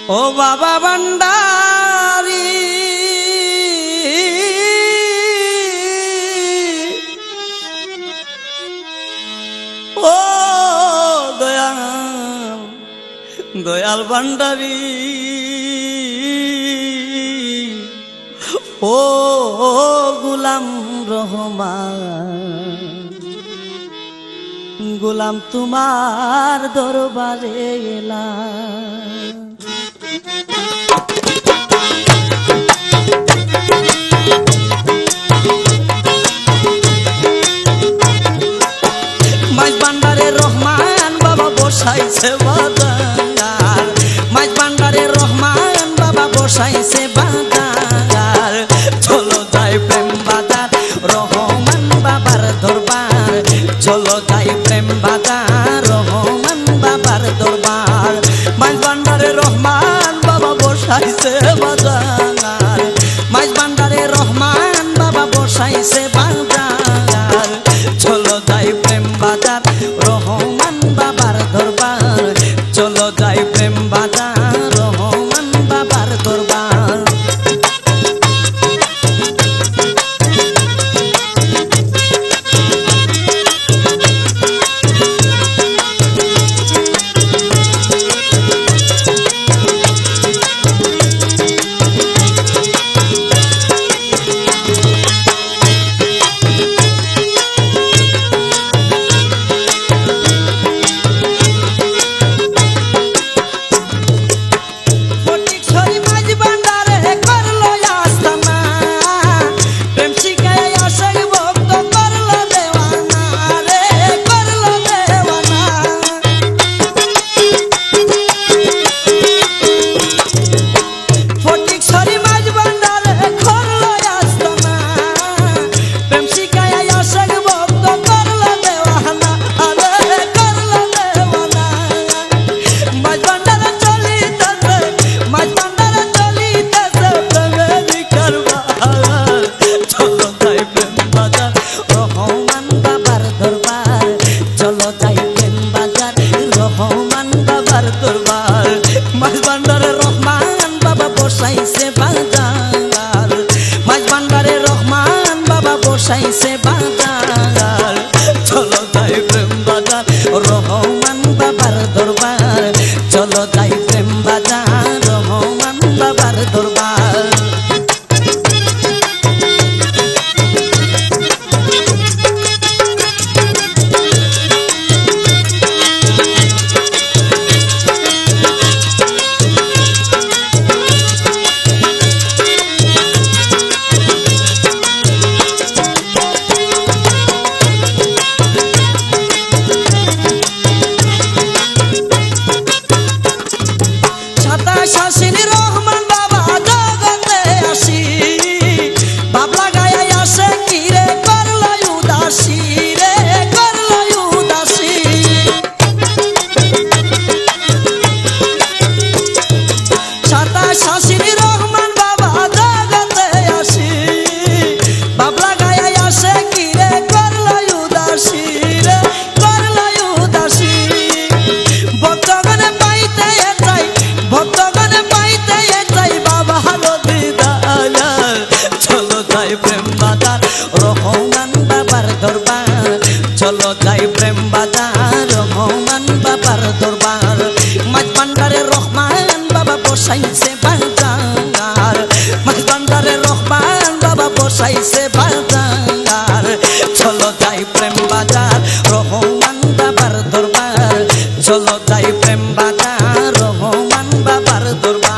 ও বাবা ভান্ডারী ও দয়াল দয়াল ভান্ডারী ও গোলাম রহমান গোলাম তোমার দরবারে এলাম মাঝ ভান্ডারে রহমান বাবা বসাইছে বাজার মাঝ ভান্ডারে রহমান বাবা বসাইছে বাজার চলো যাই প্রেম বাজার রহমান বাবার দরবার চলো যাই প্রেম বাজার রহমান বাবার দরবার মাঝ ভান্ডারে রহমান বাবা বসাইছে বাজার মাঝ ভান্ডারে রহমান বাবা বসাইছে বাজার চলো যাই প্রেম বাজার রহমান বাবার দরবার চলো যাই প্রেম বাজার রহমান বাবার দরবার বসাইছে বাজার চলো যাই প্রেম বাজার রহমান বাবার দরবার চলো যাই প্রেম বাজার রহমান বাবার দরবার চলো যাই প্রেম বাজার রহমান বাবার দরবার মাঝ ভান্ডারে রহমান বাবা বসাইছে বাজার মাঝ ভান্ডারে রহমান বাবা বসাইছে বাজার চলো যাই প্রেম বাজার রহমান বাবার দরবার চলো যাই প্রেম বাজার রহমান বাবার দরবার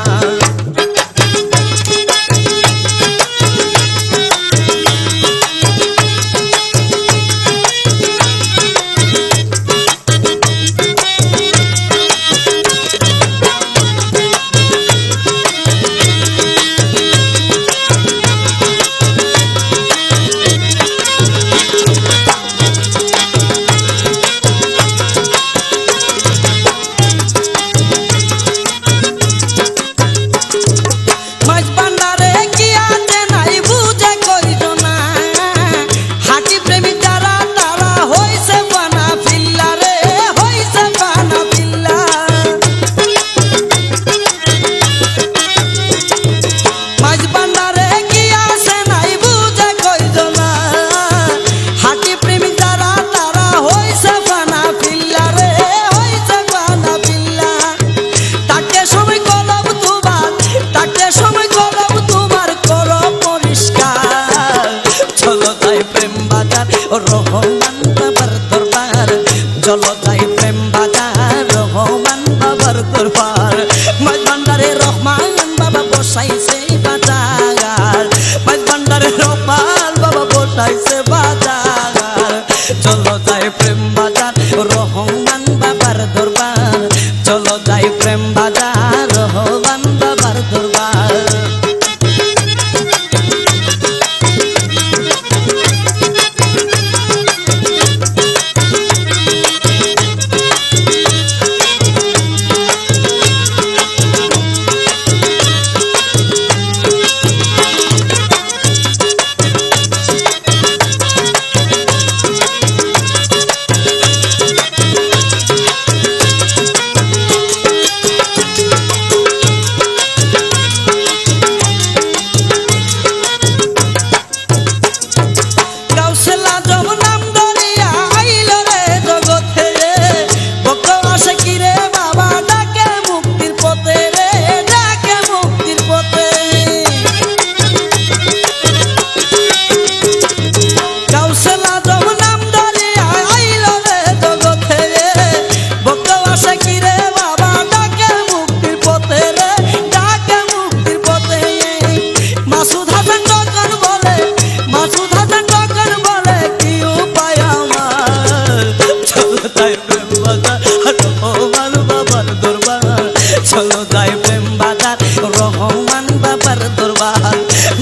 চলো যাই প্রেম বাজার রহমান বাবার দরবার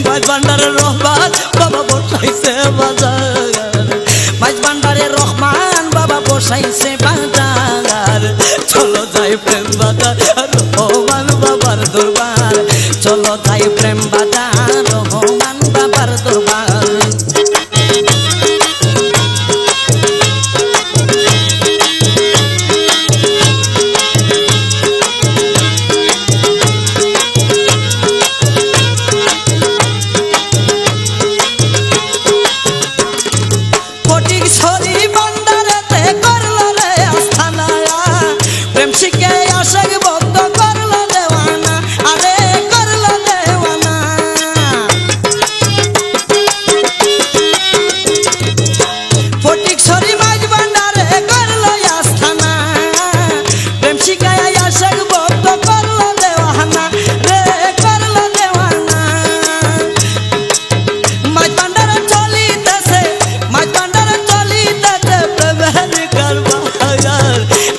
মাছ ভান্ডারের রহমান বাবা বসাইছে বাজার মাছ ভান্ডারের রহমান বাবা বসাইছে বাজার চলো যাই প্রেম বাজার রহমান বাবার দরবার চলো যাই প্রেম বাজার রহমান বাবার দরবার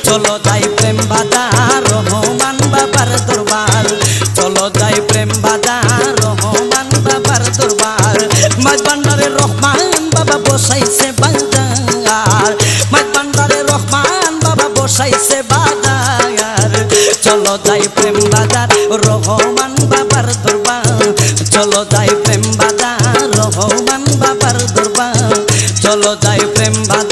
চলো যাই প্রেম বাজার রহমান বাবার দরবার চলো যাই প্রেম বাজার রহমান বাবার দরবার মাছ ভান্ডারের রহমান বাবা বসাইছে বাজার মাছ ভান্ডারের রহমান বাবা বসাইছে বাজার চলো যাই প্রেম বাজার রহমান বাবার দরবার চলো যাই প্রেম বাজার রহমান বাবার দরবার চলো যাই প্রেম বাজার